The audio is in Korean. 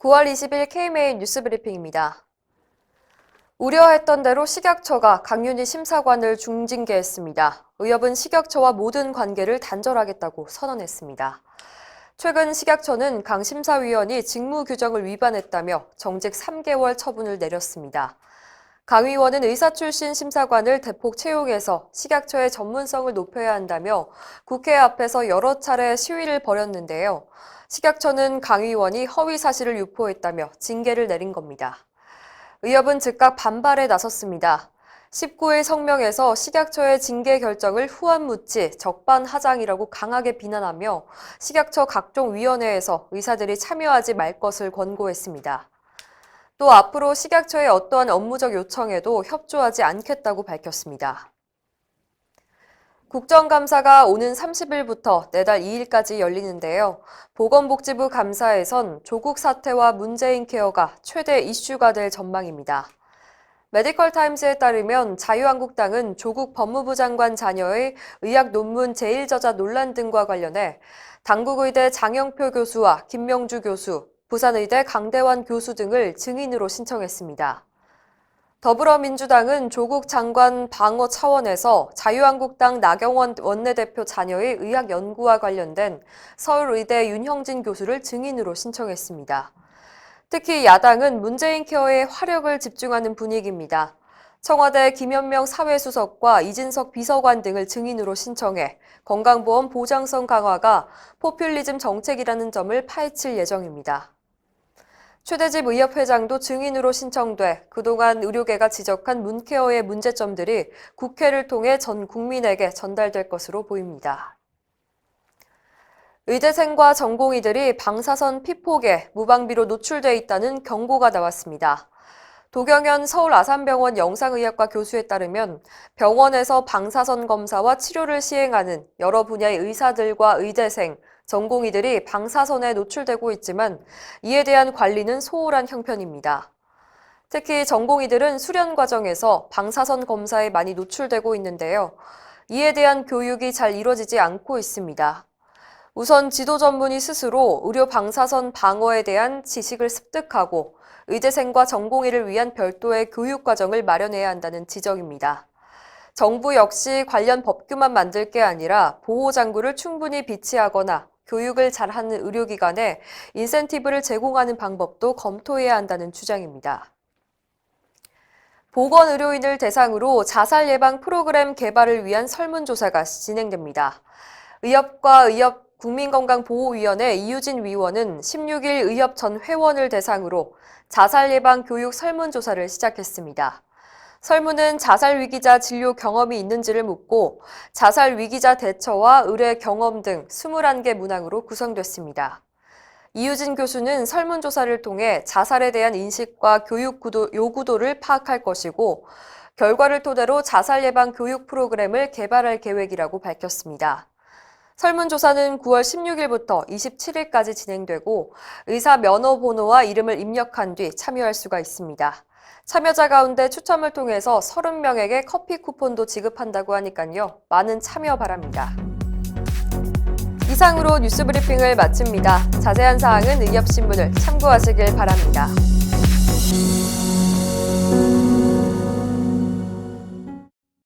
9월 20일 KMA 뉴스브리핑입니다. 우려했던 대로 식약처가 강윤희 심사관을 중징계했습니다. 의협은 식약처와 모든 관계를 단절하겠다고 선언했습니다. 최근 식약처는 강 심사위원이 직무 규정을 위반했다며 정직 3개월 처분을 내렸습니다. 강 의원은 의사 출신 심사관을 대폭 채용해서 식약처의 전문성을 높여야 한다며 국회 앞에서 여러 차례 시위를 벌였는데요. 식약처는 강 의원이 허위 사실을 유포했다며 징계를 내린 겁니다. 의협은 즉각 반발에 나섰습니다. 19일 성명에서 식약처의 징계 결정을 후안무치, 적반하장이라고 강하게 비난하며 식약처 각종 위원회에서 의사들이 참여하지 말 것을 권고했습니다. 또 앞으로 식약처의 어떠한 업무적 요청에도 협조하지 않겠다고 밝혔습니다. 국정감사가 오는 30일부터 내달 2일까지 열리는데요. 보건복지부 감사에선 조국 사태와 문재인 케어가 최대 이슈가 될 전망입니다. 메디컬타임스에 따르면 자유한국당은 조국 법무부 장관 자녀의 의학 논문 제일저자 논란 등과 관련해 당국의대 장영표 교수와 김명주 교수, 부산의대 강대환 교수 등을 증인으로 신청했습니다. 더불어민주당은 조국 장관 방어 차원에서 자유한국당 나경원 원내대표 자녀의 의학 연구와 관련된 서울의대 윤형진 교수를 증인으로 신청했습니다. 특히 야당은 문재인 케어에 화력을 집중하는 분위기입니다. 청와대 김현명 사회수석과 이진석 비서관 등을 증인으로 신청해 건강보험 보장성 강화가 포퓰리즘 정책이라는 점을 파헤칠 예정입니다. 최대집 의협회장도 증인으로 신청돼 그동안 의료계가 지적한 문케어의 문제점들이 국회를 통해 전 국민에게 전달될 것으로 보입니다. 의대생과 전공의들이 방사선 피폭에 무방비로 노출돼 있다는 경고가 나왔습니다. 도경현 서울 아산병원 영상의학과 교수에 따르면 병원에서 방사선 검사와 치료를 시행하는 여러 분야의 의사들과 의대생, 전공의들이 방사선에 노출되고 있지만 이에 대한 관리는 소홀한 형편입니다. 특히 전공의들은 수련 과정에서 방사선 검사에 많이 노출되고 있는데요. 이에 대한 교육이 잘 이루어지지 않고 있습니다. 우선 지도 전문의 스스로 의료 방사선 방어에 대한 지식을 습득하고 의대생과 전공의를 위한 별도의 교육 과정을 마련해야 한다는 지적입니다. 정부 역시 관련 법규만 만들 게 아니라 보호장구를 충분히 비치하거나 교육을 잘하는 의료기관에 인센티브를 제공하는 방법도 검토해야 한다는 주장입니다. 보건의료인을 대상으로 자살 예방 프로그램 개발을 위한 설문조사가 진행됩니다. 의협과 의협 국민건강보호위원회 이유진 위원은 16일 의협 전 회원을 대상으로 자살 예방 교육 설문조사를 시작했습니다. 설문은 자살 위기자 진료 경험이 있는지를 묻고 자살 위기자 대처와 의뢰 경험 등 21개 문항으로 구성됐습니다. 이유진 교수는 설문조사를 통해 자살에 대한 인식과 교육 요구도를 파악할 것이고 결과를 토대로 자살 예방 교육 프로그램을 개발할 계획이라고 밝혔습니다. 설문조사는 9월 16일부터 27일까지 진행되고 의사 면허 번호와 이름을 입력한 뒤 참여할 수가 있습니다. 참여자 가운데 추첨을 통해서 30명에게 커피 쿠폰도 지급한다고 하니까요. 많은 참여 바랍니다. 이상으로 뉴스브리핑을 마칩니다. 자세한 사항은 의협신문을 참고하시길 바랍니다.